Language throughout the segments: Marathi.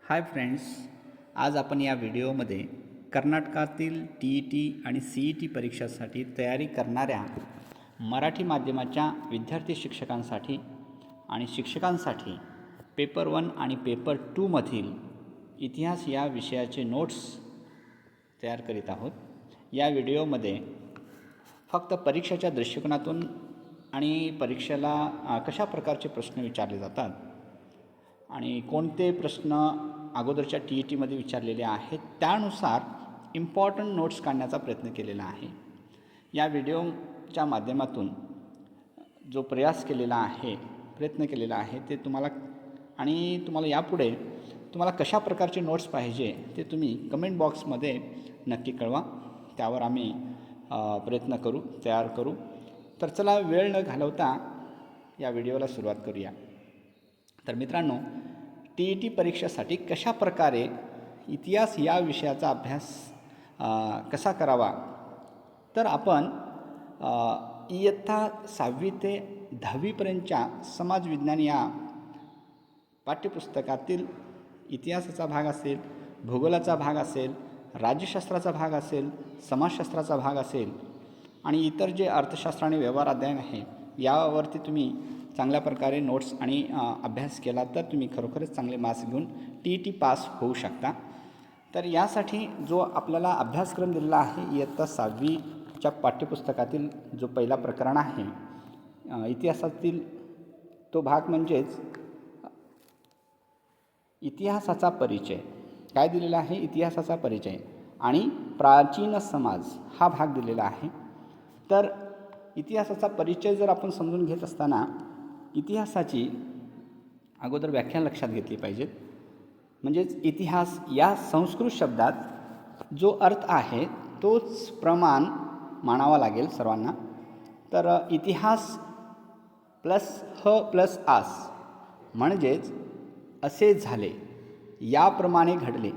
हाय फ्रेंड्स, आज आपण या व्हिडिओमध्ये कर्नाटकातील TET आणि CET परीक्षासाठी तयारी करणाऱ्या मराठी माध्यमाच्या विद्यार्थी शिक्षकांसाठी आणि शिक्षकांसाठी पेपर 1 आणि पेपर 2 मधील इतिहास या विषयाचे नोट्स तयार करीत आहोत। या व्हिडिओमध्ये फक्त परीक्षेच्या दृष्टिकोनातून आणि परीक्षेला कशा प्रकारचे प्रश्न विचारले जातात आणि कोणते प्रश्न अगोदरच्या TETमध्ये विचारलेले आहेत त्यानुसार इम्पॉर्टंट नोट्स काढण्याचा प्रयत्न केलेला आहे। या व्हिडिओच्या माध्यमातून जो प्रयत्न केलेला आहे ते तुम्हाला यापुढे कशा प्रकारचे नोट्स पाहिजे ते तुम्ही कमेंट बॉक्समध्ये नक्की कळवा। त्यावर आम्ही प्रयत्न तयार करू। तर चला वेळ न घालवता या व्हिडिओला सुरुवात करूया। तर मित्रांनो, TET परीक्षेसाठी कशा प्रकारे इतिहास या विषयाचा अभ्यास कसा करावा, तर आपण इयत्ता 6वी ते 10वीपर्यंतच्या समाज विज्ञान या पाठ्यपुस्तकातील इतिहासाचा भाग असेल, भूगोलाचा भाग असेल, राज्यशास्त्राचा भाग असेल, समाजशास्त्राचा भाग असेल आणि इतर जे अर्थशास्त्र आणि व्यवहार अध्ययन आहे यावरती तुम्ही चांगल्या प्रकारे नोट्स आणि अभ्यास केला तर तुम्ही खरोखरच चांगले मार्क्स घेऊन TET पास होऊ शकता। तर यासाठी जो आपल्याला अभ्यासक्रम दिलेला आहे इयत्ता 6वीच्या पाठ्यपुस्तकातील जो पहिला प्रकरण आहे इतिहासातील तो भाग म्हणजेच इतिहासाचा परिचय। काय दिलेला आहे? इतिहासाचा परिचय आणि प्राचीन समाज हा भाग दिलेला आहे। तर इतिहासाचा परिचय जर आपण समजून घेत असताना इतिहासाची अगोदर व्याख्या लक्षात घेतली पाहिजे। म्हणजेच इतिहास या संस्कृत शब्दात जो अर्थ आहे तोच प्रमाण मानावा लागेल सर्वांना। तर इतिहास प्लस प्लस आस म्हणजेच असे झाले, याप्रमाणे घडले,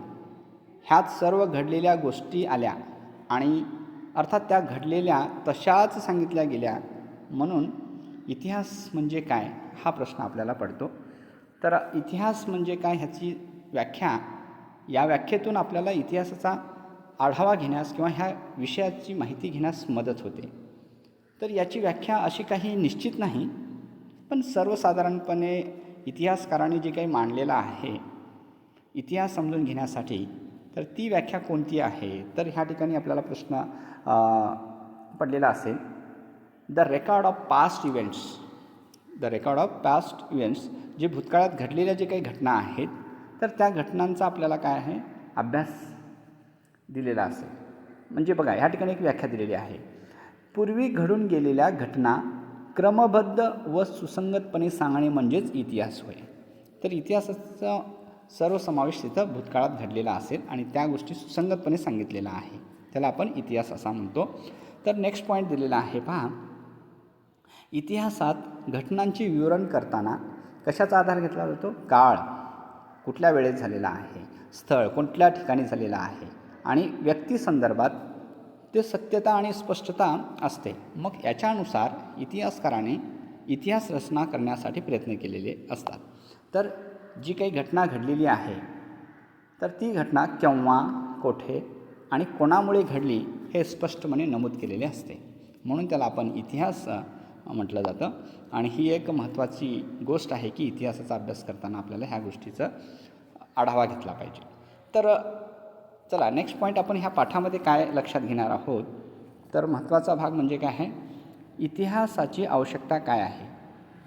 ह्यात सर्व घडलेल्या गोष्टी आल्या आणि अर्थात त्या घडलेल्या तशाच सांगितल्या गेल्या, म्हणून इतिहास म्हणजे काय हा प्रश्न आपल्याला पडतो। तर इतिहास म्हणजे काय ह्याची या व्याख्येतून आपल्याला इतिहासाचा आढावा घेण्यास किंवा ह्या विषयाची माहिती घेण्यास मदत होते। तर याची व्याख्या अशी काही निश्चित नाही, पण सर्वसाधारणपणे इतिहासकारांनी जे काही मांडलेलं आहे इतिहास समजून घेण्यासाठी, तर ती व्याख्या कोणती आहे? तर ह्या ठिकाणी आपल्याला प्रश्न पडलेला असेल, the record of past events जे भूतकाळात घडलेल्या जे काही घटना आहेत तर त्या घटनांचा आपल्याला काय आहे अभ्यास दिलेला असेल। म्हणजे बघा ह्या ठिकाणी एक व्याख्या दिलेली आहे, पूर्वी घडून गेलेल्या घटना क्रमबद्ध व सुसंगतपणे सांगणे म्हणजेच इतिहास होय। तर इतिहासाचा सर्व समावेश तिथं भूतकाळात घडलेला असेल आणि त्या गोष्टी सुसंगतपणे सांगितलेल्या आहे, त्याला आपण इतिहास असा म्हणतो। तर नेक्स्ट पॉईंट दिलेला आहे पहा, इतिहासात घटनांचे विवरण करताना कशाचा आधार घेतला जातो? काळ कुठल्या वेळेत झालेला आहे, स्थळ कोणत्या ठिकाणी झालेला आहे आणि व्यक्ती संदर्भात ते सत्यता आणि स्पष्टता असते। मग याच्यानुसार इतिहासकाराने इतिहास रचना करण्यासाठी प्रयत्न केलेले असतात। तर जी काही घटना घडलेली आहे तर ती घटना केव्हा, कोठे आणि कोणामुळे घडली हे स्पष्टपणे नमूद केलेले असते, म्हणून त्याला आपण इतिहास म्हटलं जातं। आणि ही एक महत्त्वाची गोष्ट आहे की इतिहासाचा अभ्यास करताना आपल्याला ह्या गोष्टीचा आढावा घेतला पाहिजे। तर चला नेक्स्ट पॉईंट आपण ह्या पाठामध्ये काय लक्षात घेणार आहोत, तर महत्त्वाचा भाग म्हणजे काय आहे, इतिहासाची आवश्यकता काय आहे?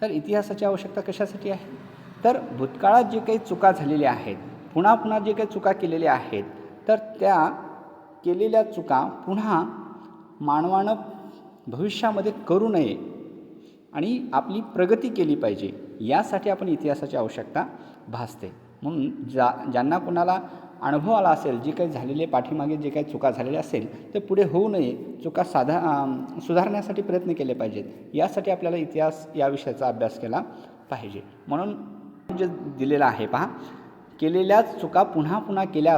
तर इतिहासाची आवश्यकता कशासाठी आहे? तर भूतकाळात जे काही चुका झालेल्या आहेत, पुन्हा जे काही चुका केलेल्या आहेत, तर त्या केलेल्या चुका पुन्हा मानवानं भविष्यामध्ये करू नये आणि आपली प्रगती केली पाहिजे, यासाठी आपण इतिहासाची आवश्यकता भासते। म्हणून ज्यांना कोणाला अनुभव आला असेल, जे काही झालेले पाठीमागे जे काही चुका झालेल्या असेल ते पुढे होऊ नये, चुका सुधारण्यासाठी प्रयत्न केले पाहिजेत, यासाठी आपल्याला इतिहास या विषयाचा अभ्यास केला पाहिजे। म्हणून जे दिलेलं आहे पहा, केलेल्या चुका पुन्हा केल्या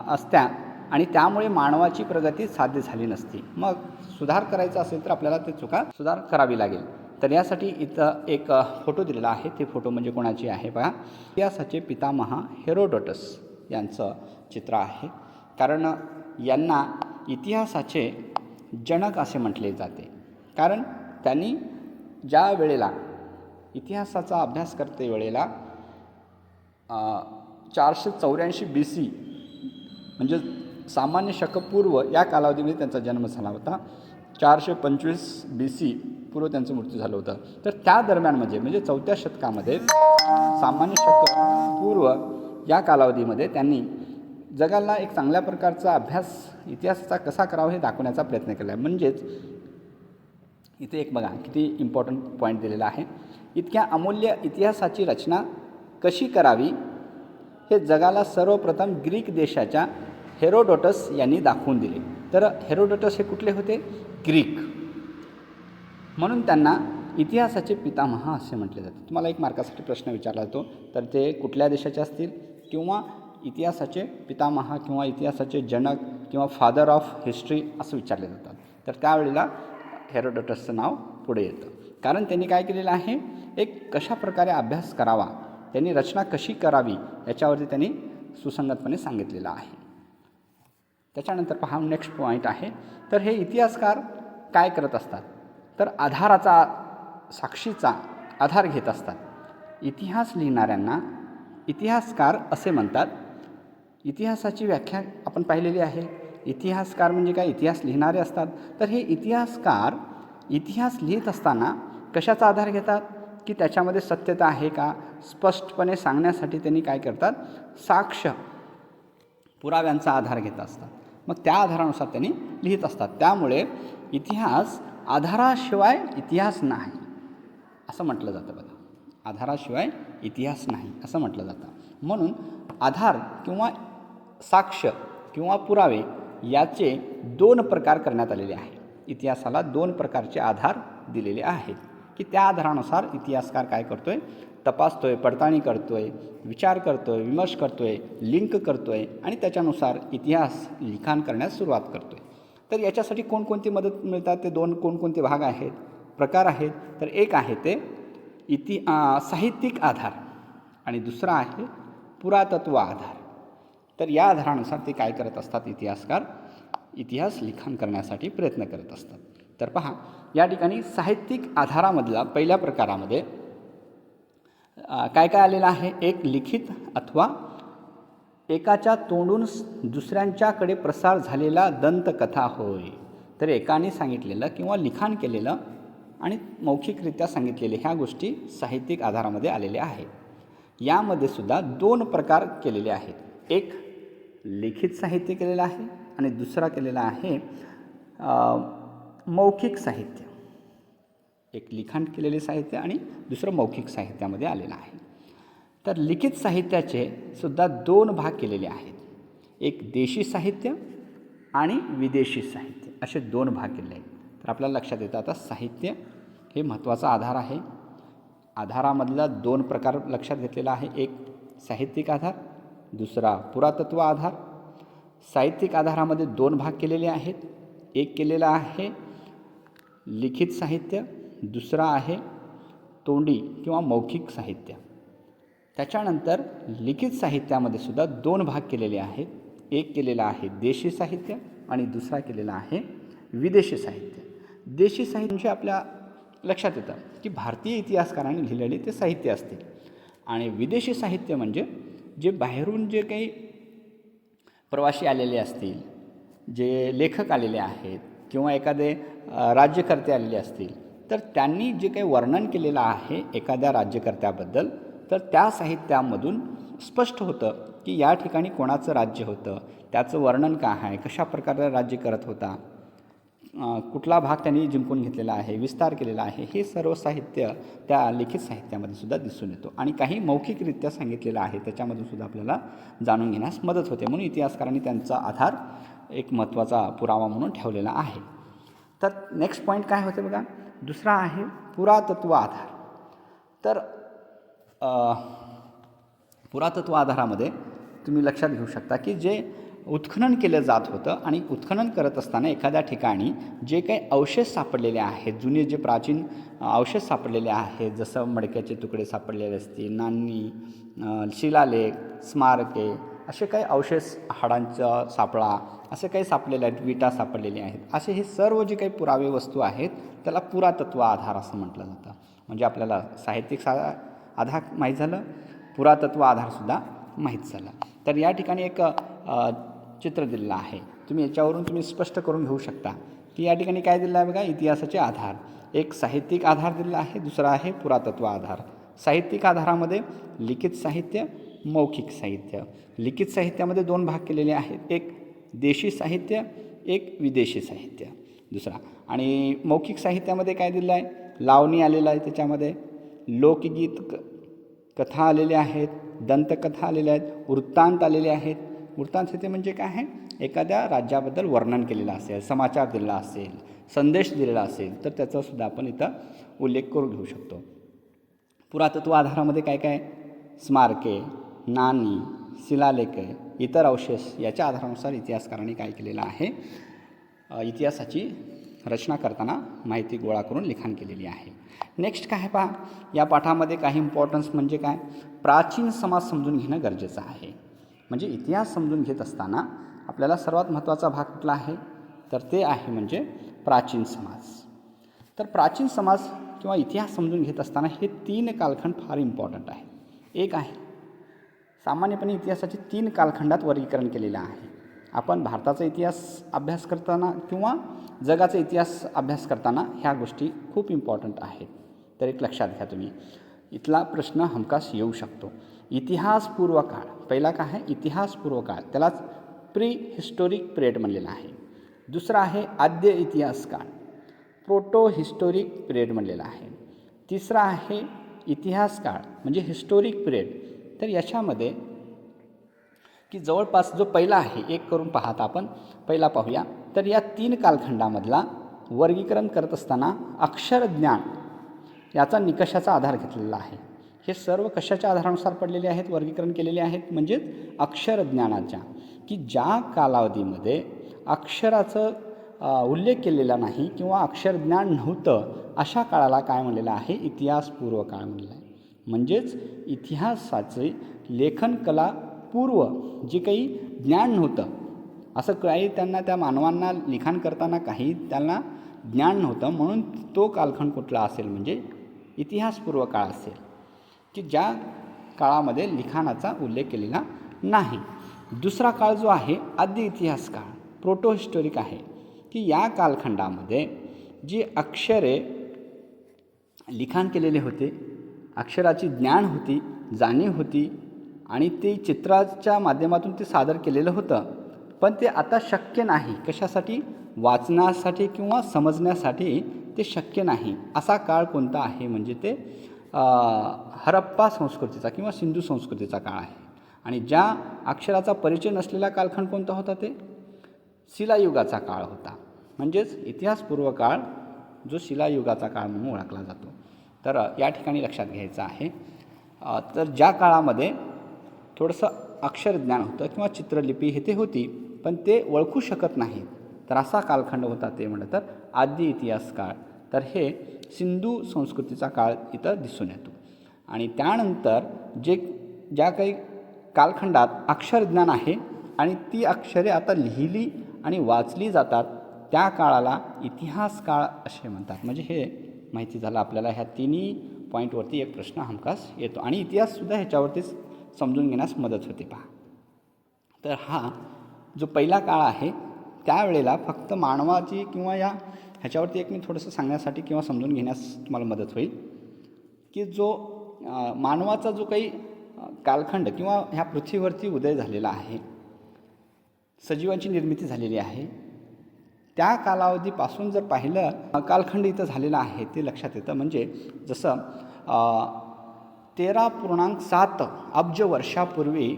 असत्या आणि त्यामुळे मानवाची प्रगती साध्य झाली नसती। मग सुधार करायचा असेल तर आपल्याला ते चुका सुधार करावी लागेल। तर यासाठी इथं एक फोटो दिलेला आहे. ते फोटो म्हणजे कोणाची आहे बघा, इतिहासाचे पितामहा हेरोडोटस यांचं चित्र आहे. कारण यांना इतिहासाचे जनक असे म्हटले जाते. कारण त्यांनी ज्या वेळेला इतिहासाचा अभ्यास करते वेळेला 484 BC म्हणजे सामान्य शकपूर्व या कालावधीमध्ये त्यांचा जन्म झाला होता. 425 BC पूर्व त्यांचं मृत्यू झालं होतं. तर त्या दरम्यान म्हणजे 4थ्या शतकामध्ये सामान्य शक पूर्व या कालावधीमध्ये त्यांनी जगाला एक चांगल्या प्रकारचा अभ्यास इतिहासाचा कसा करावा हे दाखवण्याचा प्रयत्न केला आहे. म्हणजेच इथे एक बघा किती इम्पॉर्टंट पॉईंट दिलेला आहे. इतक्या अमूल्य इतिहासाची रचना कशी करावी हे जगाला सर्वप्रथम ग्रीक देशाच्या हेरोडोटस यांनी दाखवून दिले. तर हेरोडोटस हे कुठले होते? ग्रीक. म्हणून त्यांना इतिहासाचे पितामह असे म्हटले जाते. तुम्हाला एक मार्कासाठी प्रश्न विचारला जातो, तर ते कुठल्या देशाचे असतील किंवा इतिहासाचे पितामह किंवा इतिहासाचे जनक किंवा फादर ऑफ हिस्ट्री असं विचारले जातात. तर त्यावेळेला हेरोडोटसचं नाव पुढे येतं. कारण त्यांनी काय केलेलं आहे, एक कशा प्रकारे अभ्यास करावा, त्यांनी रचना कशी करावी याच्यावरती त्यांनी सुसंगतपणे सांगितलेलं आहे. त्याच्यानंतर पहा नेक्स्ट पॉईंट आहे. तर हे इतिहासकार काय करत असतात, तर आधाराचा साक्षीचा आधार घेत असतात. इतिहास लिहिणाऱ्यांना इतिहासकार असे म्हणतात. इतिहासाची व्याख्या आपण पाहिलेली आहे. इतिहासकार म्हणजे काय, इतिहास लिहिणारे असतात. तर हे इतिहासकार इतिहास लिहित असताना कशाचा आधार घेतात, की त्याच्यामध्ये सत्यता आहे का स्पष्टपणे सांगण्यासाठी त्यांनी काय करतात, साक्ष पुराव्यांचा आधार घेत असतात. मग त्या आधारानुसार त्यांनी लिहित असतात. त्यामुळे इतिहास आधाराशिवाय इतिहास नाही असं म्हटलं जातं बघा. आधाराशिवाय इतिहास नाही असं म्हटलं जातं. म्हणून आधार किंवा साक्ष किंवा पुरावे याचे 2 प्रकार करण्यात आलेले आहे. इतिहासाला 2 प्रकारचे आधार दिलेले आहेत, की त्या आधारानुसार इतिहासकार काय करतोय, तपासतोय, पडताळणी करतोय, विचार करतोय, विमर्श करतोय, लिंक करतोय आणि त्याच्यानुसार इतिहास लिखाण करण्यास सुरुवात करतोय. तर याच्यासाठी कोणकोणती मदत मिळतात, ते 2 कोणकोणते भाग आहेत, प्रकार आहेत. तर एक आहे ते साहित्यिक आधार आणि दुसरा आहे पुरातत्व आधार. तर या आधारानुसार ते काय करत असतात, इतिहासकार इतिहास लिखाण करण्यासाठी प्रयत्न करत असतात. तर पहा या ठिकाणी साहित्यिक आधारामधला पहिल्या प्रकारामध्ये काय काय आलेलं आहे, एक लिखित अथवा एकाच्या तोंडून दुसऱ्यांच्याकडे प्रसार झालेला दंतकथा होय. तर एकाने सांगितलेलं किंवा लिखाण केलेलं आणि मौखिकरित्या सांगितलेले ह्या गोष्टी साहित्यिक आधारामध्ये आलेल्या आहेत. यामध्ये सुद्धा 2 प्रकार केलेले आहेत. एक लिखित साहित्य केलेलं आहे आणि दुसरा केलेला आहे मौखिक साहित्य. एक लिखाण केलेले साहित्य आणि दुसरं मौखिक साहित्यामध्ये आलेलं आहे. तर लिखित साहित्याचे सुद्धा 2 भाग केलेले आहेत. एक देशी साहित्य आणि विदेशी साहित्य असे 2 भाग केले आहेत. तर आपल्याला लक्षात येतं आता साहित्य हे महत्त्वाचा आधार आहे. आधारामधला 2 प्रकार लक्षात घेतलेला आहे. एक साहित्यिक आधार, दुसरा पुरातत्व आधार. साहित्यिक आधारामध्ये 2 भाग केलेले आहेत. एक केलेला आहे लिखित साहित्य, दुसरा आहे तोंडी किंवा मौखिक साहित्य. त्याच्यानंतर लिखित साहित्यामध्ये सुद्धा 2 भाग केलेले आहेत. एक केलेला आहे देशी साहित्य आणि दुसरा केलेला आहे विदेशी साहित्य. देशी साहित्य म्हणजे आपल्या लक्षात येतं की भारतीय इतिहासकारांनी लिहिलेले ते साहित्य असते आणि विदेशी साहित्य म्हणजे जे बाहेरून जे काही प्रवासी आलेले असतील, जे लेखक आलेले आहेत किंवा एखादे राज्यकर्ते आलेले असतील, तर त्यांनी जे काही वर्णन केलेलं आहे एखाद्या राज्यकर्त्याबद्दल, तर त्या साहित्यामधून स्पष्ट होतं की या ठिकाणी कोणाचं राज्य होतं, त्याचं वर्णन काय आहे, कशा प्रकारे राज्य करत होता, कुठला भाग त्यांनी जिंकून घेतलेला आहे, विस्तार केलेला आहे, हे सर्व साहित्य त्या लिखित साहित्यामध्ये सुद्धा दिसून येतो. आणि काही मौखिकरित्या सांगितलेलं आहे त्याच्यामधून सुद्धा आपल्याला जाणून घेण्यास मदत होते. म्हणून इतिहासकारांनी त्यांचा आधार एक महत्त्वाचा पुरावा म्हणून ठेवलेला आहे. तर नेक्स्ट पॉईंट काय होते बघा, दुसरा आहे पुरातत्व आधार. तर पुरातत्व आधारामध्ये तुम्ही लक्षात घेऊ शकता की जे उत्खनन केलं जात होतं आणि उत्खनन करत असताना एखाद्या ठिकाणी जे काही अवशेष सापडलेले आहेत, जुने जे प्राचीन अवशेष सापडलेले आहेत, जसं मडक्याचे तुकडे सापडलेले असतील, नाणी, शिलालेख, स्मारके, असे काही अवशेष, हाडांचा सापळा, असे काही सापडलेले आहेत, विटा सापडलेले आहेत, असे हे सर्व जे काही पुरावे वस्तू आहेत त्याला पुरातत्व आधार असं म्हटलं जातं. म्हणजे आपल्याला साहित्यिक आधार माहीत झालं, पुरातत्व आधारसुद्धा माहीत झाला. तर या ठिकाणी एक चित्र दिलेलं आहे, तुम्ही याच्यावरून तुम्ही स्पष्ट करून घेऊ शकता की या ठिकाणी काय दिलं आहे बघा. इतिहासाचे आधार, एक साहित्यिक आधार दिलेला आहे, दुसरा आहे पुरातत्व आधार. साहित्यिक आधारामध्ये लिखित साहित्य, मौखिक साहित्य. लिखित साहित्यामध्ये 2 भाग केलेले आहेत, एक देशी साहित्य, एक विदेशी साहित्य दुसरा. आणि मौखिक साहित्यामध्ये काय दिलं आहे, लावणी आलेलं आहे, त्याच्यामध्ये लोकगीत, कथा आलेल्या आहेत, दंतकथा आलेल्या आहेत, वृत्तांत आलेले आहेत. वृत्तांत ते म्हणजे काय आहे, एखाद्या राज्याबद्दल वर्णन केलेलं असेल, समाचार दिलेला असेल, संदेश दिलेला असेल तर त्याचासुद्धा आपण इथं उल्लेख करून घेऊ शकतो. पुरातत्व आधारामध्ये काय काय, स्मारके, नाणी, शिलालेख, इतर अवशेष याच्या आधारानुसार इतिहासकारांनी काय केलेलं आहे, इतिहासाची रचना करताना माहिती गोळा करून लिखाण केलेली आहे. नेक्स्ट काय पहा, या पाठामध्ये काही इम्पॉर्टन्स म्हणजे काय, प्राचीन समाज समजून घेणं गरजेचं आहे. म्हणजे इतिहास समजून घेत असताना आपल्याला सर्वात महत्त्वाचा भाग कुठला आहे, तर ते आहे म्हणजे प्राचीन समाज. तर प्राचीन समाज किंवा इतिहास समजून घेत असताना हे 3 कालखंड फार इम्पॉर्टंट आहे. एक आहे, सामान्यपणे इतिहासाचे 3 कालखंडात वर्गीकरण केलेलं आहे. आपण भारताचा इतिहास अभ्यास करताना किंवा जगाचा इतिहास अभ्यास करताना ह्या गोष्टी खूप इम्पॉर्टंट आहेत. तर एक लक्षात घ्या तुम्ही, इथला प्रश्न हमखास येऊ शकतो. इतिहासपूर्व काळ, पहिला काय आहे, इतिहासपूर्व काळ, त्यालाच प्री हिस्टोरिक पिरियड म्हणलेला आहे. दुसरा आहे आद्य इतिहास काळ, प्रोटो हिस्टोरिक पिरियड म्हणलेला आहे. तिसरा आहे इतिहास काळ म्हणजे हिस्टोरिक पिरियड. तर याच्यामध्ये की जवळपास जो पहिला आहे, एक करून पाहता आपण पहिला पाहूया. तर या 3 कालखंडामधला वर्गीकरण करत असताना अक्षरज्ञान याचा निकषाचा आधार घेतलेला आहे. हे सर्व कशाच्या आधारानुसार पडलेले आहेत, वर्गीकरण केलेले आहेत, म्हणजेच अक्षरज्ञानाच्या, की ज्या कालावधीमध्ये अक्षराचं उल्लेख केलेला नाही किंवा अक्षरज्ञान नव्हतं, अशा काळाला काय म्हणलेलं आहे, इतिहासपूर्व काळ म्हणलेला आहे. म्हणजेच इतिहासाचे लेखनकला पूर्व जे काही ज्ञान नव्हतं, असं काही त्यांना, त्या मानवांना लिखाण करताना काही त्यांना ज्ञान नव्हतं, म्हणून तो कालखंड कुठला असेल म्हणजे इतिहासपूर्व काळ असेल, की ज्या काळामध्ये लिखाणाचा उल्लेख केलेला नाही. दुसरा काळ जो आहे आद्य इतिहास काळ, प्रोटो हिस्टोरिक आहे, की या कालखंडामध्ये जी अक्षरे लिखाण केलेले होते, अक्षराची ज्ञान होती, जाणीव होती आणि ते चित्राच्या माध्यमातून ते सादर केलेलं होतं, पण ते आता शक्य नाही. कशासाठी, वाचण्यासाठी किंवा समजण्यासाठी ते शक्य नाही. असा काळ कोणता आहे म्हणजे ते हरप्पा संस्कृतीचा किंवा सिंधू संस्कृतीचा काळ आहे. आणि ज्या अक्षराचा परिचय नसलेला कालखंड कोणता होता, ते शिलायुगाचा काळ होता. म्हणजेच इतिहासपूर्व काळ जो शिलायुगाचा काळ म्हणून ओळखला जातो. तर या ठिकाणी लक्षात घ्यायचं आहे. तर ज्या काळामध्ये थोडंसं अक्षरज्ञान होतं किंवा चित्रलिपी हे ते होती, पण ते ओळखू शकत नाहीत, तर असा कालखंड होता ते म्हणलं तर आद्य इतिहास काळ. तर हे सिंधू संस्कृतीचा काळ इथं दिसून येतो. आणि त्यानंतर ज्या काही कालखंडात अक्षरज्ञान आहे आणि ती अक्षरे आता लिहिली आणि वाचली जातात, त्या काळाला इतिहास काळ असे म्हणतात. म्हणजे हे माहिती झालं आपल्याला. ह्या तिन्ही पॉईंटवरती एक प्रश्न हमखास येतो आणि इतिहाससुद्धा ह्याच्यावरतीच समजून घेण्यास मदत होते पहा. तर हा जो पहिला काळ आहे त्यावेळेला फक्त मानवाची किंवा ह्याच्यावरती एक मी थोडंसं सांगण्यासाठी किंवा समजून घेण्यास तुम्हाला मदत होईल, की जो मानवाचा जो काही कालखंड किंवा ह्या पृथ्वीवरती उदय झालेला आहे, सजीवांची निर्मिती झालेली आहे, त्या कालावधीपासून जर पाहिलं कालखंड इथं झालेला आहे ते लक्षात येतं. म्हणजे जसं 13.7 अब्ज वर्षापूर्वी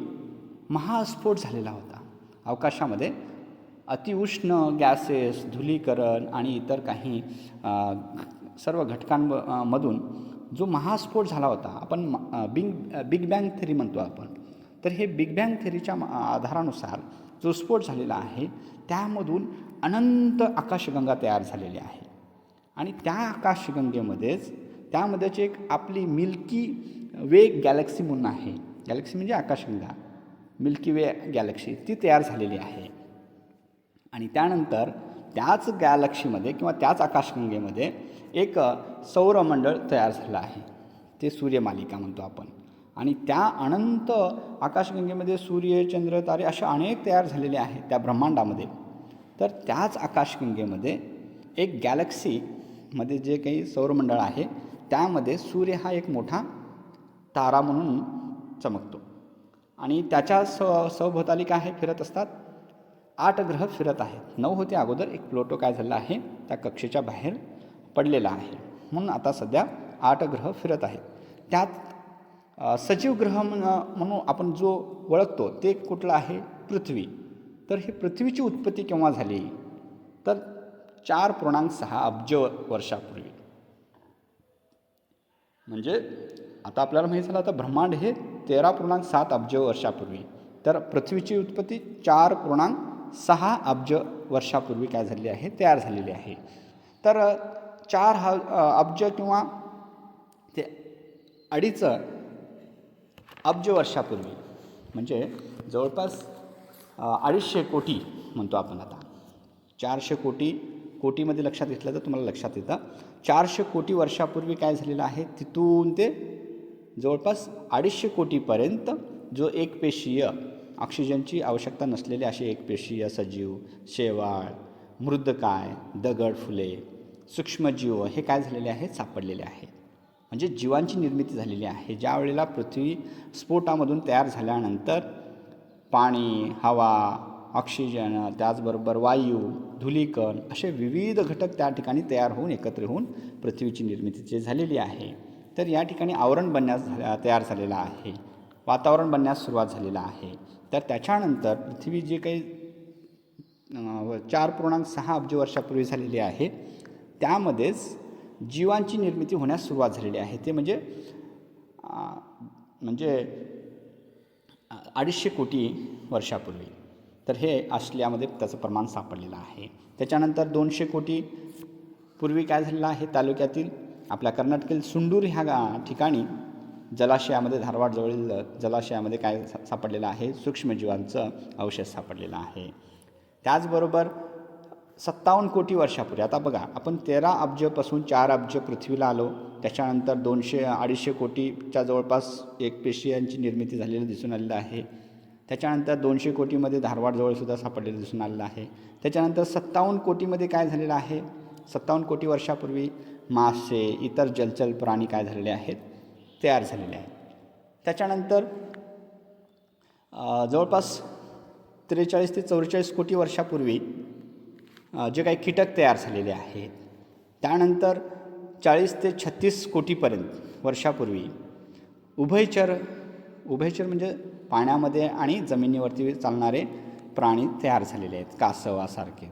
महास्फोट झालेला होता अवकाशामध्ये. अतिउष्ण गॅसेस, धुलीकरण आणि इतर काही सर्व घटकांमधून जो महास्फोट झाला होता, आपण बिग बँग थेरी म्हणतो आपण. तर हे बिग बँग थेरीच्या आधारानुसार जो स्फोट झालेला आहे त्यामधून अनंत आकाशगंगा तयार झालेली आहे. आणि त्या आकाशगंगेमध्येच त्यामध्येच एक आपली मिल्की वे गॅलेक्सी म्हणून आहे. गॅलेक्सी म्हणजे आकाशगंगा, मिल्की वे गॅलेक्सी ती तयार झालेली आहे. आणि त्यानंतर त्याच गॅलेक्सीमध्ये किंवा त्याच आकाशगंगेमध्ये एक सौरमंडळ तयार झालं आहे, ते सूर्यमालिका म्हणतो आपण. आणि त्या अनंत आकाशगंगेमध्ये सूर्य, चंद्र, तारे असे अनेक तयार झालेले आहेत त्या ब्रह्मांडामध्ये. तर त्याच आकाशगंगेमध्ये एक गॅलेक्सीमध्ये जे काही सौरमंडळ आहे त्यामध्ये सूर्य हा एक मोठा तारा म्हणून चमकतो. आणि त्याच्या सभोवताली काय आहे, फिरत असतात 8 ग्रह फिरत आहेत. 9 होते अगोदर, एक प्लुटो काय झालं आहे त्या कक्षेच्या बाहेर पडलेला आहे, म्हणून आता सध्या 8 ग्रह फिरत आहेत. त्यात सजीव ग्रह म्हणून आपण जो ओळखतो ते कुठला आहे, पृथ्वी. तर ही पृथ्वीची उत्पत्ती केव्हा झाली, तर 4.6 अब्ज वर्षापूर्वी. म्हणजे आता आपल्याला माहीत झालं, आता ब्रह्मांड हे 13.7 अब्ज वर्षापूर्वी, तर पृथ्वीची उत्पत्ती 4.6 अब्ज वर्षापूर्वी काय झालेली आहे, तयार झालेली आहे. तर 4 अब्ज किंवा ते 2.5 अब्ज वर्षापूर्वी म्हणजे जवळपास 250 कोटी म्हणतो आपण. आता 400 कोटी, कोटीमध्ये लक्षात घेतलं तर तुम्हाला लक्षात येतं 400 कोटी वर्षापूर्वी काय झालेलं आहे, तिथून ते जवळपास 250 कोटीपर्यंत जो एकपेशीय ऑक्सिजनची आवश्यकता नसलेले असे एकपेशीय सजीव, शेवाळ, मृदकाय, दगड, फुले, सूक्ष्मजीव हे काय झालेले आहेत, सापडलेले आहेत. म्हणजे जीवांची निर्मिती झालेली आहे. ज्या वेळेला पृथ्वी स्फोटामधून तयार झाल्यानंतर पाणी, हवा, ऑक्सिजन, त्याचबरोबर वायू, धूलिकण असे विविध घटक त्या ठिकाणी तयार होऊन एकत्र होऊन पृथ्वीची निर्मिती झालेली आहे. तर या ठिकाणी आवरण बनण्यास तयार झालेलं आहे, वातावरण बनण्यास सुरुवात झालेलं आहे. तर त्याच्यानंतर पृथ्वी जे काही 4.6 अब्ज वर्षापूर्वी झालेली आहे त्यामध्येच जीवांची निर्मिती होण्यास सुरुवात झालेली आहे. ते म्हणजे 250 कोटी वर्षापूर्वी. तर हे ऑस्ट्रेलियामध्ये त्याचं प्रमाण सापडलेलं आहे. त्याच्यानंतर 200 कोटी पूर्वी काय झालेलं आहे, तालुक्यातील आपल्या कर्नाटकातील सुंडूर ह्या ठिकाणी जलाशयामध्ये, धारवाडजवळील जलाशयामध्ये काय सापडलेलं आहे, सूक्ष्मजीवांचं अवशेष सापडलेलं आहे. त्याचबरोबर 57 कोटी वर्षापूर्वी, आता बघा आपण 13 अब्जपासून 4 अब्ज पृथ्वीला आलो, त्याच्यानंतर 200-250 कोटीच्या जवळपास एकपेशीयांची निर्मिती झालेली दिसून आलेलं आहे. त्याच्यानंतर 200 कोटीमध्ये धारवाडजवळसुद्धा सापडलेलं दिसून आलेलं आहे. त्याच्यानंतर 57 कोटीमध्ये काय झालेलं आहे, 57 कोटी वर्षापूर्वी मासे, इतर जलचर प्राणी काय झालेले आहेत, तयार झालेले आहेत. त्याच्यानंतर जवळपास 43 ते 44 कोटी वर्षापूर्वी जे काही कीटक तयार झालेले आहेत. त्यानंतर 40 ते 36 कोटीपर्यंत वर्षापूर्वी उभयचर म्हणजे पाण्यामध्ये आणि जमिनीवरती चालणारे प्राणी तयार झालेले आहेत, कासवासारखे.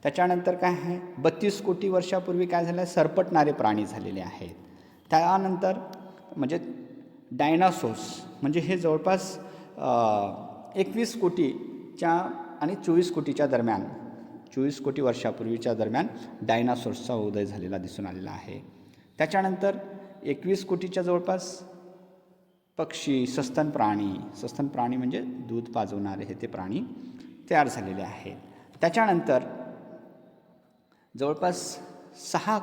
त्याच्यानंतर काय आहे, 32 कोटी वर्षापूर्वी काय झालं, सरपटणारे प्राणी झालेले आहेत. त्यानंतर म्हणजे डायनासोर्स, म्हणजे हे जवळपास 21 कोटीच्या आणि 24 कोटीच्या दरम्यान, 24 कोटी वर्षापूर्वीच्या दरम्यान डायनासोर्सचा उदय झालेला दिसून आलेला आहे. त्याच्यानंतर 21 कोटीच्या जवळपास पक्षी, सस्तन प्राणी म्हणजे दूध पाजवणारे हे ते प्राणी तयार झालेले आहेत. त्याच्यानंतर जवळपास 6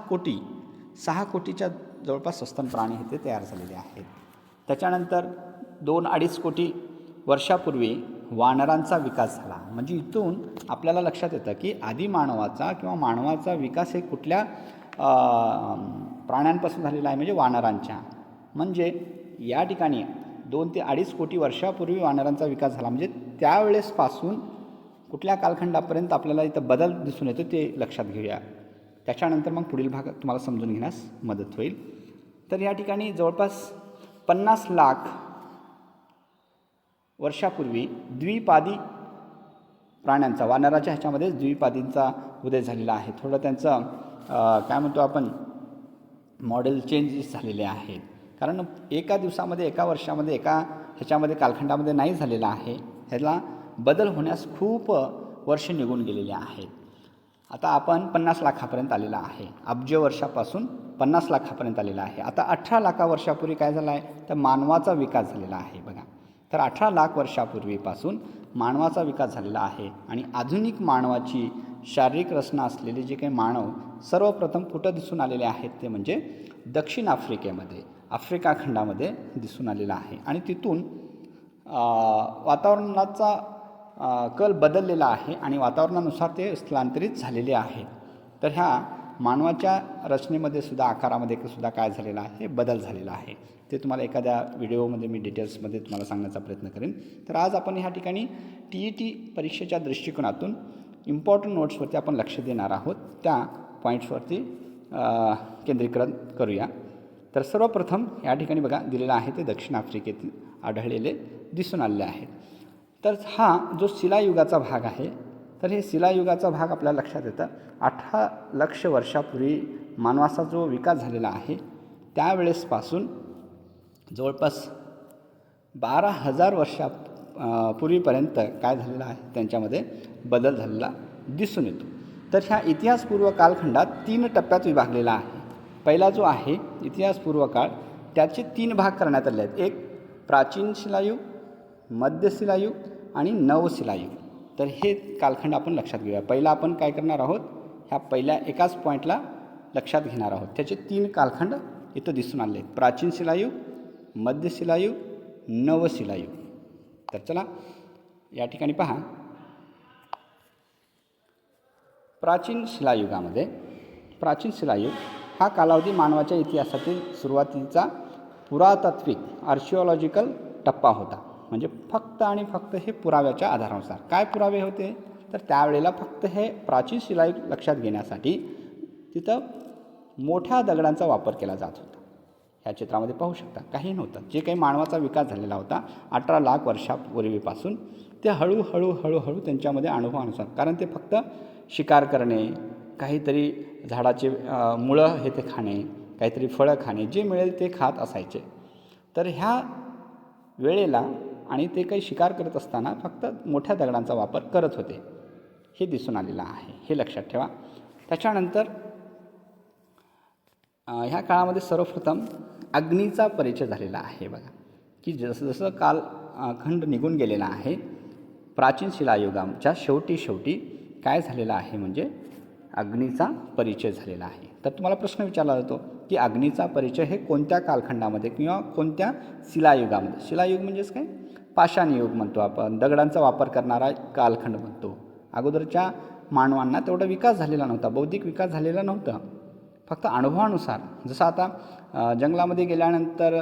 कोटीच्या जवळपास सस्तन प्राणी हे ते तयार झालेले आहेत. त्याच्यानंतर 2-2.5 कोटी वर्षापूर्वी वानरांचा विकास झाला. म्हणजे इथून आपल्याला लक्षात येतं की आधी मानवाचा किंवा मानवाचा विकास हे कुठल्या प्राण्यांपासून झालेला आहे, म्हणजे वानरांच्या. म्हणजे या ठिकाणी 2 ते 2.5 कोटी वर्षापूर्वी वानरांचा विकास झाला. म्हणजे त्यावेळेसपासून कुठल्या कालखंडापर्यंत आपल्याला इथं बदल दिसून येतो ते लक्षात घेऊया. त्याच्यानंतर मग पुढील भाग तुम्हाला समजून घेण्यास मदत होईल. तर या ठिकाणी जवळपास 50 लाख वर्षापूर्वी द्विपादी प्राण्यांचा, वानराच्या ह्याच्यामध्ये द्विपादींचा उदय झालेला आहे. थोडं त्यांचं काय म्हणतो आपण मॉडेल चेंजेस झालेले आहेत, कारण एका दिवसामध्ये, एका वर्षामध्ये, एका ह्याच्यामध्ये कालखंडामध्ये नाही झालेला आहे. ह्याला बदल होण्यास खूप वर्ष निघून गेलेली आहेत. आता आपण 50 लाखापर्यंत आलेला आहे. अब्ज वर्षापासून 50 लाखापर्यंत आलेला आहे. आता 18 लाख वर्षापूर्वी काय झालं आहे, तर मानवाचा विकास झालेला आहे बघा. तर 18 लाख वर्षापूर्वीपासून मानवाचा विकास झालेला आहे आणि आधुनिक मानवाची शारीरिक रचना असलेले जे काही मानव सर्वप्रथम कुठं दिसून आलेले आहेत ते म्हणजे दक्षिण आफ्रिकेमध्ये, आफ्रिका खंडामध्ये दिसून आलेला आहे. आणि तिथून वातावरणाचा कल बदललेला आहे आणि वातावरणानुसार ते स्थलांतरित झालेले आहेत. तर ह्या मानवाच्या रचनेमध्ये सुद्धा, आकारामध्ये सुद्धा काय झालेलं आहे, बदल झालेला आहे. ते तुम्हाला एखाद्या व्हिडिओमध्ये मी डिटेल्समध्ये तुम्हाला सांगण्याचा प्रयत्न करेन. तर आज आपण ह्या ठिकाणी TET परीक्षेच्या दृष्टिकोनातून इम्पॉर्टंट नोट्सवरती आपण लक्ष देणार आहोत. त्या पॉईंट्सवरती केंद्रीकरण करूया. तर सर्वप्रथम या ठिकाणी बघा दिलेलं आहे ते दक्षिण आफ्रिकेतील आढळलेले दिसून आलेले आहेत. तर हा जो शिलायुगाचा भाग आहे, तर हे शिलायुगाचा भाग आपल्याला लक्षात येतं. 18 लक्ष वर्षापूर्वी मानवाचा जो विकास झालेला आहे त्यावेळेसपासून जवळपास 12,000 पूर्वीपर्यंत काय झालेलं आहे, त्यांच्यामध्ये बदल झालेला दिसून येतो. तर ह्या इतिहासपूर्व कालखंडात 3 टप्प्यात विभागलेला आहे. पहिला जो आहे इतिहासपूर्व काळ, त्याचे 3 भाग करण्यात आले आहेत. एक प्राचीन शिलायुग, मध्य शिलायुग आणि नवशिलायुग. तर हे कालखंड आपण लक्षात घेऊया. पहिला आपण काय करणार आहोत, ह्या पहिल्या एकाच पॉईंटला लक्षात घेणार आहोत. त्याचे 3 कालखंड इथं दिसून आले आहेत: प्राचीन शिलायुग, मध्य शिलायुग, नवशिलायुग. तर चला या ठिकाणी पहा. प्राचीन शिलायुगामध्ये, प्राचीन शिलायुग हा कालावधी मानवाच्या इतिहासातील सुरुवातीचा पुरातात्विक आर्किओलॉजिकल टप्पा होता. म्हणजे फक्त आणि फक्त हे पुराव्याच्या आधारानुसार. काय पुरावे होते, तर त्यावेळेला फक्त हे प्राचीन शिलायुग लक्षात घेण्यासाठी तिथं मोठ्या दगडांचा वापर केला जात होता. ह्या चित्रामध्ये पाहू शकता काही नव्हतं. जे काही मानवाचा विकास झालेला होता 18 लाख वर्षापूर्वीपासून, ते हळूहळू त्यांच्यामध्ये अनुभवानुसार, कारण ते फक्त शिकार करणे, काहीतरी झाडाचे मुळं हे ते खाणे, काहीतरी फळं खाणे, जे मिळेल ते खात असायचे. तर ह्या वेळेला आणि ते काही शिकार करत असताना फक्त मोठ्या दगडांचा वापर करत होते, हे दिसून आलेलं आहे. हे लक्षात ठेवा. त्याच्यानंतर ह्या काळामध्ये सर्वप्रथम अग्नीचा परिचय झालेला आहे बघा. की जसं जसं कालखंड निघून गेलेला आहे, प्राचीन शिलायुगाच्या शेवटी काय झालेलं आहे, म्हणजे अग्नीचा परिचय झालेला आहे. तर तुम्हाला प्रश्न विचारला जातो की अग्नीचा परिचय हे कोणत्या कालखंडामध्ये किंवा कोणत्या शिलायुगामध्ये. शिलायुग म्हणजेच काय, पाषाण युग म्हणतो आपण, दगडांचा वापर करणारा कालखंड म्हणतो. अगोदरच्या मानवांना तेवढा विकास झालेला नव्हता, बौद्धिक विकास झालेला नव्हता. फक्त अनुभवानुसार, जसं आता जंगलामध्ये गेल्यानंतर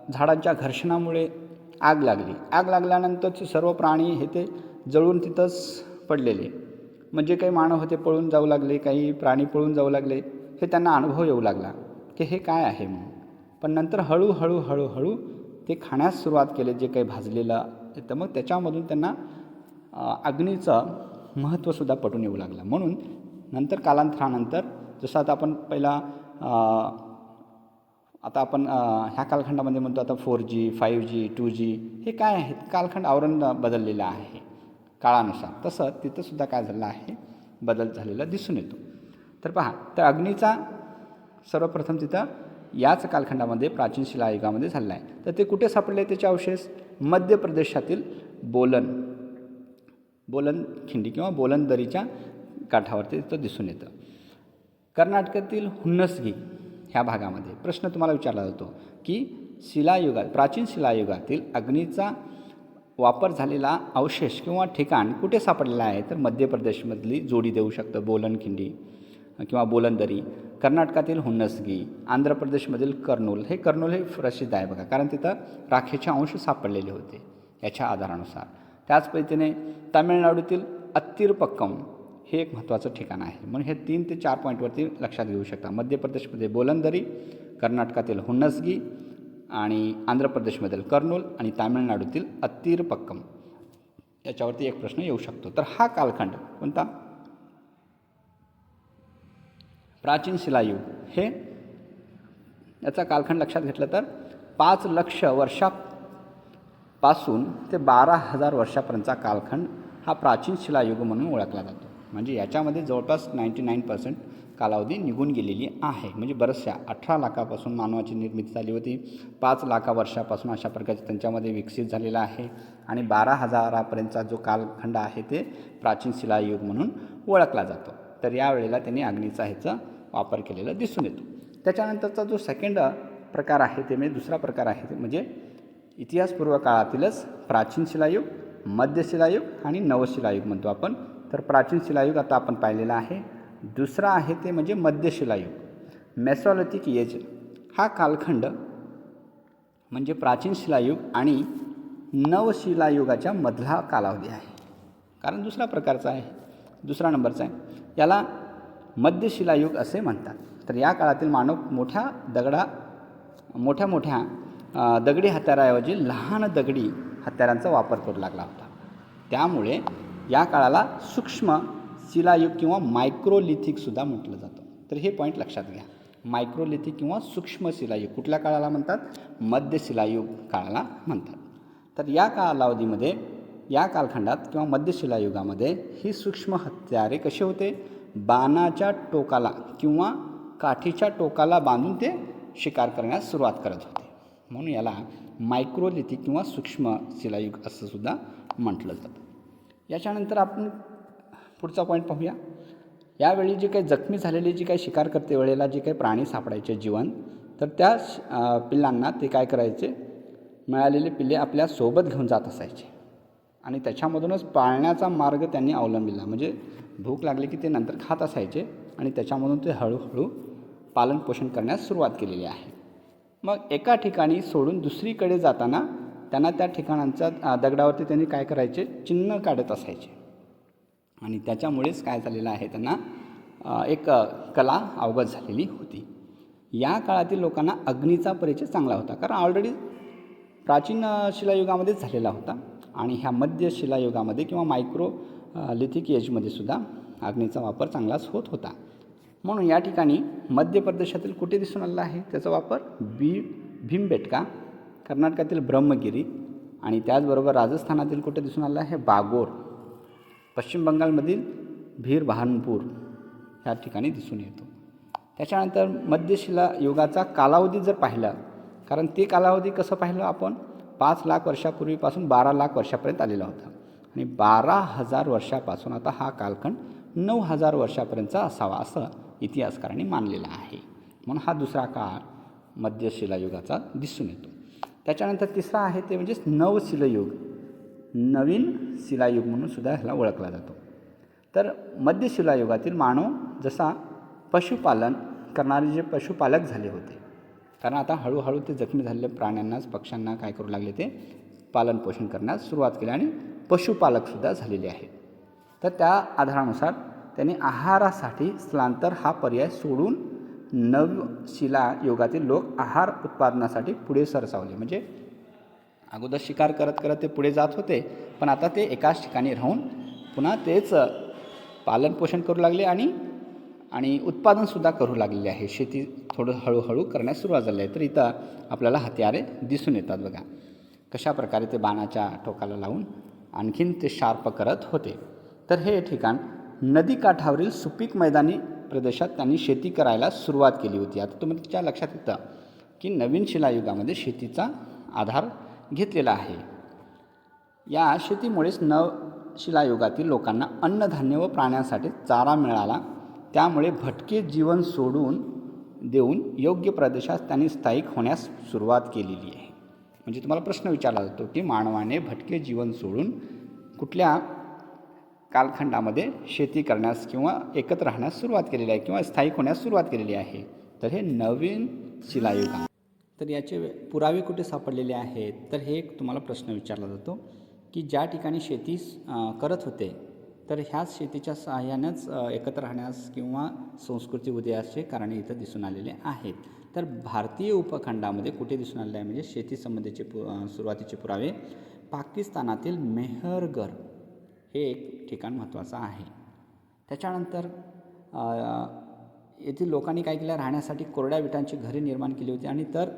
झाडांच्या घर्षणामुळे आग लागली. आग लागल्यानंतर सर्व प्राणी हे ते जळून तिथंच पडलेले. म्हणजे काही मानव होते पळून जाऊ लागले, काही प्राणी पळून जाऊ लागले. हे त्यांना अनुभव येऊ लागला की हे काय आहे म्हणून. पण नंतर हळूहळू ते खाण्यास सुरुवात केले जे काही भाजलेलं. तर मग त्याच्यामधून त्यांना अग्नीचं महत्त्वसुद्धा पटून येऊ लागलं. म्हणून नंतर कालांतरानंतर, जसं आता आपण पहिला ह्या कालखंडामध्ये म्हणतो आता 4G, 5G, 2G, हे काय आहेत, कालखंड आवरण बदललेलं आहे काळानुसार. तसं तिथंसुद्धा काय झालेलं आहे, बदल झालेला दिसून येतो. तर पहा, तर अग्नीचा सर्वप्रथम तिथं याच कालखंडामध्ये प्राचीन शिलायुगामध्ये झालेला आहे. तर ते कुठे सापडले त्याचे अवशेष, मध्य प्रदेशातील बोलन खिंडी किंवा बोलन दरीच्या काठावरती तिथं दिसून येतं. कर्नाटकातील हुन्नसगी ह्या भागामध्ये प्रश्न तुम्हाला विचारला जातो की प्राचीन शिलायुगातील अग्नीचा वापर झालेला अवशेष किंवा ठिकाण कुठे सापडलेला आहे, तर मध्य प्रदेशमधली जोडी देऊ शकतं बोलनखिंडी किंवा बोलनदरी, कर्नाटकातील हुन्नसगी, आंध्र प्रदेशमधील कर्नूल. हे कर्नूल हे प्रसिद्ध आहे बघा, कारण तिथं राखेचे अंश सापडलेले होते याच्या आधारानुसार. त्याच पद्धतीने तामिळनाडूतील अत्तिरपक्कम हे एक महत्त्वाचं ठिकाण आहे. म्हणून हे 3 ते 4 पॉईंटवरती लक्षात घेऊ शकता. मध्य प्रदेशमध्ये बोलनदरी, कर्नाटकातील हुन्नसगी आणि आंध्र प्रदेशमधील कर्नूल आणि तामिळनाडूतील अत्तिरपक्कम, याच्यावरती एक प्रश्न येऊ शकतो. तर हा कालखंड कोणता, प्राचीन शिलायुग, हे याचा कालखंड लक्षात घेतलं तर 5 पासून ते 12,000 वर्षापर्यंतचा कालखंड हा प्राचीन शिलायुग म्हणून ओळखला जातो. म्हणजे याच्यामध्ये जवळपास 99% कालावधी निघून गेलेली आहे. म्हणजे बऱ्याचशा 18 लाखापासून मानवाची निर्मिती झाली होती, 5 लाख वर्षापासून अशा प्रकारचे त्यांच्यामध्ये विकसित झालेला आहे आणि 12,000पर्यंतचा जो कालखंड आहे ते प्राचीन शिलायुग म्हणून ओळखला जातो. तर यावेळेला त्यांनी अग्नीचा ह्याचा वापर केलेला दिसून येतो. त्याच्यानंतरचा जो सेकंड प्रकार आहे ते म्हणजे दुसरा प्रकार आहे ते म्हणजे इतिहासपूर्व काळातीलच प्राचीन शिलायुग, मध्य शिलायुग आणि नवशिलायुग म्हणतो आपण. तर प्राचीन शिलायुग आता आपण पाहिलेला आहे. दुसरा आहे ते म्हणजे मध्य शिलायुग, मेसोलिथिक एज. हा कालखंड म्हणजे प्राचीन शिलायुग आणि नवशिलायुगाच्या मधला कालावधी आहे. कारण दुसरा प्रकारचा आहे, दुसरा नंबरचा आहे. याला मध्य शिलायुग असे म्हणतात. तर या काळातील मानव मोठ्या मोठ्या दगडी हत्याराऐवजी लहान दगडी हत्यारांचा वापर करू लागला होता. त्यामुळे या काळाला सूक्ष्म शिलायुग किंवा मायक्रोलिथिकसुद्धा म्हटलं जातं. तर हे पॉईंट लक्षात घ्या. मायक्रोलिथिक किंवा सूक्ष्म शिलायुग कुठल्या काळाला म्हणतात? मध्य शिलायुग काळाला म्हणतात. तर या कालावधीमध्ये, या कालखंडात किंवा मध्य शिलायुगामध्ये ही सूक्ष्म हत्यारे कसे होते? बाणाच्या टोकाला किंवा काठीच्या टोकाला बांधून ते शिकार करण्यास सुरुवात करत होते. म्हणून याला मायक्रोलिथिक किंवा सूक्ष्म शिलायुग असं सुद्धा म्हटलं जातं. याच्यानंतर आपण पुढचा पॉईंट पाहूया. यावेळी जे काही जखमी झालेले जे काही शिकार करते वेळेला जे काही प्राणी सापडायचे जीवन, तर त्या पिल्लांना ते काय करायचे? मिळालेले पिल्ले आपल्या सोबत घेऊन जात असायचे आणि त्याच्यामधूनच पाळण्याचा मार्ग त्यांनी अवलंबिला. म्हणजे भूक लागली की ते नंतर खात असायचे आणि त्याच्यामधून ते हळूहळू पालनपोषण करण्यास सुरुवात केलेली आहे. मग एका ठिकाणी सोडून दुसरीकडे जाताना त्यांना त्या ठिकाणांच्या दगडावरती त्यांनी काय करायचे? चिन्ह काढत असायचे आणि त्याच्यामुळेच काय झालेलं आहे, त्यांना एक कला अवगत झालेली होती. या काळातील लोकांना अग्नीचा परिचय चांगला होता, कारण ऑलरेडी प्राचीन शिलायुगामध्येच झालेला होता आणि ह्या मध्य शिलायुगामध्ये किंवा मायक्रोलिथिक एजमध्ये सुद्धा अग्नीचा वापर चांगलाच होत होता. म्हणून या ठिकाणी मध्य प्रदेशातील कुठे दिसून आलेला आहे त्याचा वापर? भीमबेटका, कर्नाटकातील ब्रह्मगिरी आणि त्याचबरोबर राजस्थानातील कुठे दिसून आलेला आहे? बागोर, पश्चिम बंगालमधील भीरबहानपूर ह्या ठिकाणी दिसून येतो. त्याच्यानंतर मध्य शिलायुगाचा कालावधी जर पाहिला, कारण ते कालावधी कसं पाहिलं आपण? 5 लाख वर्षापूर्वीपासून 12 लाख वर्षापर्यंत आलेला होता आणि 12,000 वर्षापासून आता हा कालखंड 9,000 वर्षापर्यंतचा असावा असं इतिहासकारांनी मानलेला आहे. म्हणून हा दुसरा काळ मध्य शिलायुगाचा दिसून येतो. त्याच्यानंतर तिसरा आहे ते म्हणजे नवशिलायुग, नवीन शिलायुग म्हणून सुद्धा ह्याला ओळखला जातो. तर मध्य शिलायुगातील मानव जसा पशुपालन करणारे जे पशुपालक झाले होते, कारण आता हळूहळू ते जखमी झालेल्या प्राण्यांनाच, पक्ष्यांना काय करू लागले? ते पालनपोषण करण्यास सुरुवात केली आणि पशुपालकसुद्धा झालेले आहेत. तर त्या आधारानुसार त्यांनी आहारासाठी स्थलांतर हा पर्याय सोडून नवशिलायुगातील लोक आहार उत्पादनासाठी पुढे सरसावले. म्हणजे अगोदर शिकार करत करत ते पुढे जात होते, पण आता ते एकाच ठिकाणी राहून पुन्हा तेच पालनपोषण करू लागले आणि उत्पादनसुद्धा करू लागलेले आहे. शेती थोडं हळूहळू करण्यास सुरुवात झाली आहे. तर इथं आपल्याला हत्यारे दिसून येतात बघा, कशा प्रकारे ते बाणाच्या टोकाला लावून आणखीन ते शार्प करत होते. तर हे ठिकाण नदीकाठावरील सुपीक मैदानी प्रदेशात त्यांनी शेती करायला सुरुवात केली होती. आता तुमच्या लक्षात येतं की नवीन शिलायुगामध्ये शेतीचा आधार घेतलेला आहे. या शेतीमुळेच नवशिलायुगातील लोकांना अन्नधान्य व प्राण्यांसाठी चारा मिळाला. त्यामुळे भटके जीवन सोडून देऊन योग्य प्रदेशात त्यांनी स्थायिक होण्यास सुरुवात केलेली आहे. म्हणजे तुम्हाला प्रश्न विचारला जातो की मानवाने भटके जीवन सोडून कुठल्या कालखंडामध्ये शेती करण्यास किंवा एकत्र राहण्यास सुरुवात केलेली आहे किंवा स्थायिक होण्यास सुरुवात केलेली आहे? तर हे नवीन शिलायुग. तर याचे पुरावे कुठे सापडलेले आहेत? तर हे एक तुम्हाला प्रश्न विचारला जातो की ज्या ठिकाणी शेती करत होते, तर ह्याच शेतीच्या सहाय्यानेच एकत्र राहण्यास किंवा संस्कृती उदयाचे कारणे इथं दिसून आलेले आहेत. तर भारतीय उपखंडामध्ये कुठे दिसून आलेले आहे म्हणजे शेतीसंबंधीचे सुरुवातीचे पुरावे पाकिस्तानातील मेहरगढ़ हे एक ठिकाण महत्त्वाचं आहे. त्याच्यानंतर येथील लोकांनी काय केलं? राहण्यासाठी कोरड्या विटांची घरे निर्माण केली होती आणि तर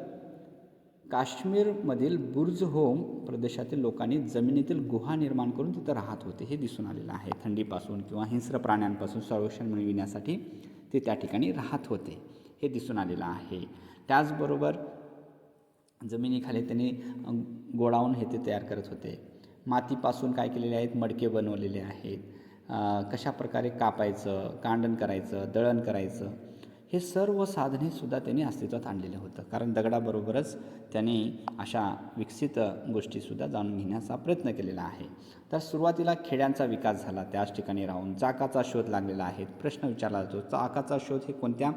काश्मीरमधील बुर्ज होम प्रदेशातील लोकांनी जमिनीतील गुहा निर्माण करून तिथं राहत होते हे दिसून आलेलं आहे. थंडीपासून किंवा हिंस्र प्राण्यांपासून संरक्षण मिळविण्यासाठी ते त्या ठिकाणी राहत होते हे दिसून आलेलं आहे. त्याचबरोबर जमिनीखाली त्यांनी गोडाऊन हे ते तयार करत होते. मातीपासून काय केलेले आहेत, मडके बनवलेले आहेत. कशा प्रकारे कापायचं, कांडण करायचं, दळण करायचं, हे सर्व साधनेसुद्धा त्यांनी अस्तित्वात आणलेलं होतं. कारण दगडाबरोबरच त्यांनी अशा विकसित गोष्टीसुद्धा जाणून घेण्याचा प्रयत्न केलेला आहे. तर सुरुवातीला खेड्यांचा विकास झाला त्याच ठिकाणी राहून. चाकाचा शोध लागलेला आहे. प्रश्न विचारला जातो, चाकाचा शोध हे कोणत्या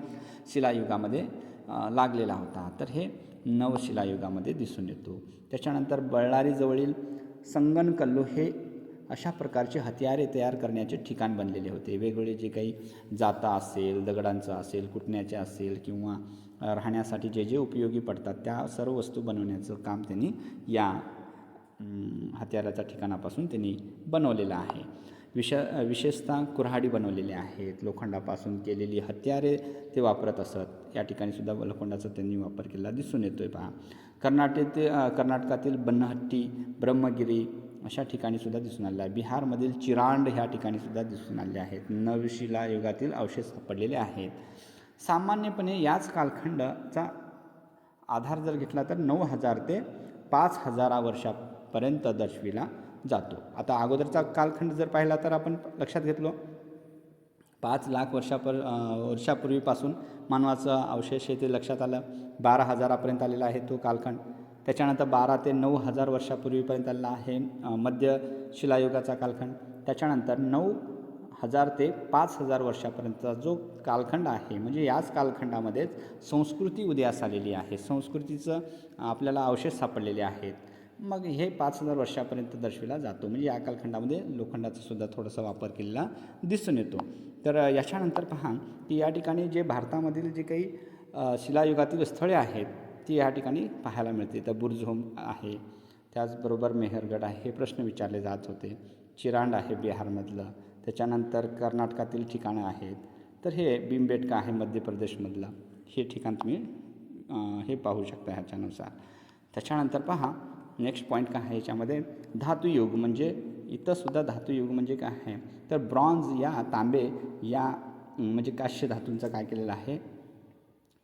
शिलायुगामध्ये लागलेला होता? तर हे नवशिलायुगामध्ये दिसून येतो. त्याच्यानंतर बळ्ळारीजवळील संगनकल्लू हे अशा प्रकारचे हत्यारे तयार करण्याचे ठिकाण बनलेले होते. वेगवेगळे जे काही जाता असेल, दगडांचं असेल, कुटण्याचे असेल किंवा राहण्यासाठी जे जे उपयोगी पडतात त्या सर्व वस्तू बनवण्याचं काम त्यांनी या हत्याराच्या ठिकाणापासून त्यांनी बनवलेलं आहे. विशेषतः कुऱ्हाडी बनवलेले आहेत. लोखंडापासून केलेली हत्यारे ते वापरत असत. या ठिकाणीसुद्धा लोखंडाचा त्यांनी वापर केलेला दिसून येतो आहे. पहा, कर्नाटकातील बन्नहट्टी, ब्रह्मगिरी अशा ठिकाणीसुद्धा दिसून आलेलं आहे. बिहारमधील चिरांड ह्या ठिकाणीसुद्धा दिसून आलेले आहेत. नवशिला युगातील अवशेष सापडलेले आहेत. सामान्यपणे याच कालखंडाचा आधार जर घेतला तर 9000 ते 5000 वर्षापर्यंत दर्शविला जातो. आता अगोदरचा कालखंड जर पाहिला तर आपण लक्षात घेतलो 5 लाख वर्षापूर्वीपासून मानवाचा अवशेष हे ते लक्षात आलं. 12,000पर्यंत आलेला आहे तो कालखंड. त्याच्यानंतर 12 ते 9,000 वर्षापूर्वीपर्यंत आलेला आहे मध्य शिलायुगाचा कालखंड. त्याच्यानंतर 9,000 ते 5,000 वर्षापर्यंतचा जो कालखंड आहे, म्हणजे याच कालखंडामध्येच संस्कृती उदयास आलेली आहे. संस्कृतीचं आपल्याला अवशेष सापडलेले आहेत. मग हे 5,000 वर्षापर्यंत दर्शविला जातो. म्हणजे या कालखंडामध्ये लोखंडाचा सुद्धा थोडासा वापर केलेला दिसून येतो. तर याच्यानंतर पहा की या ठिकाणी जे भारतामधील जे काही शिलायुगातील स्थळे आहेत ती या ठिकाणी पाहायला मिळते. तर बुर्ज होम आहे, त्याचबरोबर मेहरगड आहे, हे प्रश्न विचारले जात होते. चिरांड आहे बिहारमधलं. त्याच्यानंतर कर्नाटकातील ठिकाणं आहेत. तर हे भीमबेटका आहे मध्य प्रदेशमधलं. हे ठिकाण तुम्ही हे पाहू शकता ह्याच्यानुसार. त्याच्यानंतर पहा नेक्स्ट पॉईंट काय आहे याच्यामध्ये, धातुयुग. म्हणजे इथंसुद्धा धातुयुग म्हणजे काय आहे तर ब्रॉन्झ या तांबे या म्हणजे काश्य धातूंचा काय केलेला आहे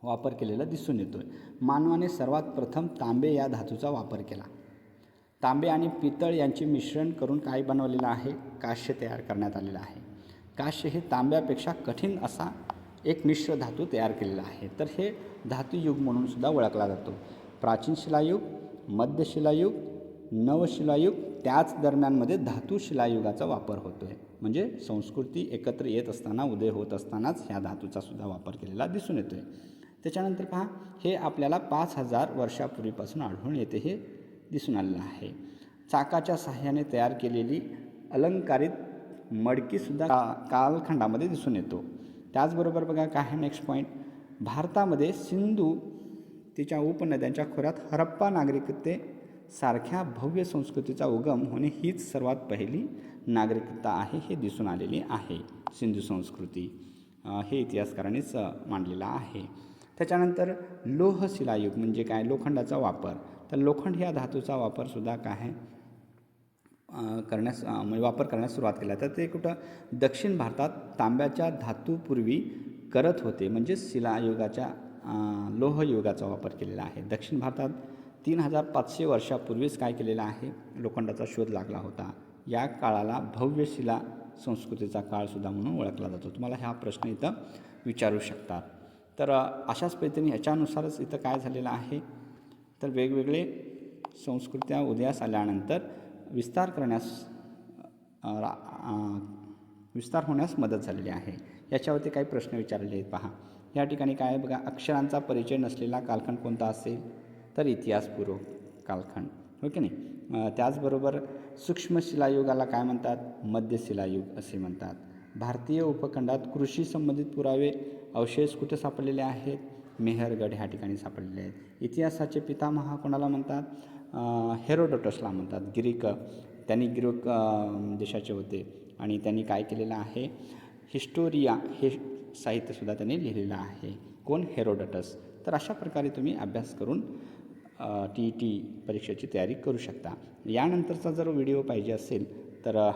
वापर केलेला दिसून येतो आहे. मानवाने सर्वात प्रथम तांबे या धातूचा वापर केला. तांबे आणि पितळ यांचे मिश्रण करून काय बनवलेलं आहे, काश्य तयार करण्यात आलेलं आहे. काश्य हे तांब्यापेक्षा कठीण असा एक मिश्र धातू तयार केलेला आहे. तर हे धातुयुग म्हणून सुद्धा ओळखला जातो. प्राचीन शिलायुग, मध्य शिलायुग, नवशिलायुग, त्याच दरम्यानमध्ये धातू शिलायुगाचा वापर होतो आहे. म्हणजे संस्कृती एकत्र येत असताना, उदय होत असतानाच ह्या धातूचा सुद्धा वापर केलेला दिसून येतो आहे. त्याच्यानंतर पहा हे आपल्याला 5,000 वर्षापूर्वीपासून आढळून येते हे दिसून आलेलं आहे. चाकाच्या साहाय्याने तयार केलेली अलंकारित मडकीसुद्धा कालखंडामध्ये दिसून येतो. त्याचबरोबर बघा काय आहे नेक्स्ट पॉईंट, भारतामध्ये सिंधू तिच्या उपनद्यांच्या खोऱ्यात हरप्पा नागरिकतेसारख्या भव्य संस्कृतीचा उगम होणे हीच सर्वात पहिली नागरिकता आहे हे दिसून आलेली आहे. सिंधू संस्कृती हे इतिहासकारांनीच मांडलेला आहे. त्याच्यानंतर लोह शिलायुग म्हणजे काय, लोखंडाचा वापर. तर लोखंड ह्या धातूचा वापरसुद्धा काय आहे म्हणजे वापर करण्यास सुरुवात केला. तर ते कुठं दक्षिण भारतात तांब्याच्या धातूपूर्वी करत होते. म्हणजे शिलायुगाच्या लोहयुगाचा वापर केलेला आहे. दक्षिण भारतात 3,500 वर्षापूर्वीच काय केलेलं आहे, लोखंडाचा शोध लागला होता. या काळाला भव्य शिला संस्कृतीचा काळसुद्धा म्हणून ओळखला जातो. तुम्हाला हा प्रश्न इथं विचारू शकतात. तर अशाच पद्धतीने ह्याच्यानुसारच इथं काय झालेलं आहे तर वेगवेगळे संस्कृत्या उदयास आल्यानंतर विस्तार होण्यास मदत झालेली आहे. याच्यावरती काही प्रश्न विचारलेले आहेत पहा. या ठिकाणी काय आहे बघा, अक्षरांचा परिचय नसलेला कालखंड कोणता असेल तर इतिहासपूर्व कालखंड, हो की नाही. त्याचबरोबर सूक्ष्म शिलायुगाला काय म्हणतात, मध्य शिलायुग असे म्हणतात. भारतीय उपखंडात कृषी संबंधित पुरावे अवशेष कुठे सापडलेले आहेत, मेहरगड ह्या ठिकाणी सापडलेले आहेत. इतिहासाचे पितामह कोणाला म्हणतात, हेरोडोटसला म्हणतात. त्यांनी ग्रीक देशाचे होते आणि त्यांनी काय केलेलं आहे, हिस्टोरिया हे साहित्यसुद्धा त्यांनी लिहिलेलं आहे. कोण, हेरोडोटस. तर अशा प्रकारे तुम्ही अभ्यास करून TET परीक्षेची तयारी करू शकता. यानंतरचा जर व्हिडिओ पाहिजे असेल तर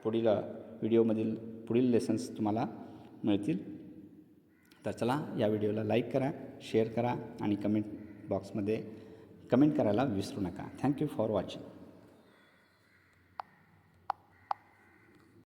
पुढील व्हिडिओमधील पुढील लेसन्स तुम्हाला मिळतील. तर चला, या व्हिडिओला लाईक करा, शेअर करा आणि कमेंट बॉक्समध्ये कमेंट करायला विसरू नका. Thank you for watching.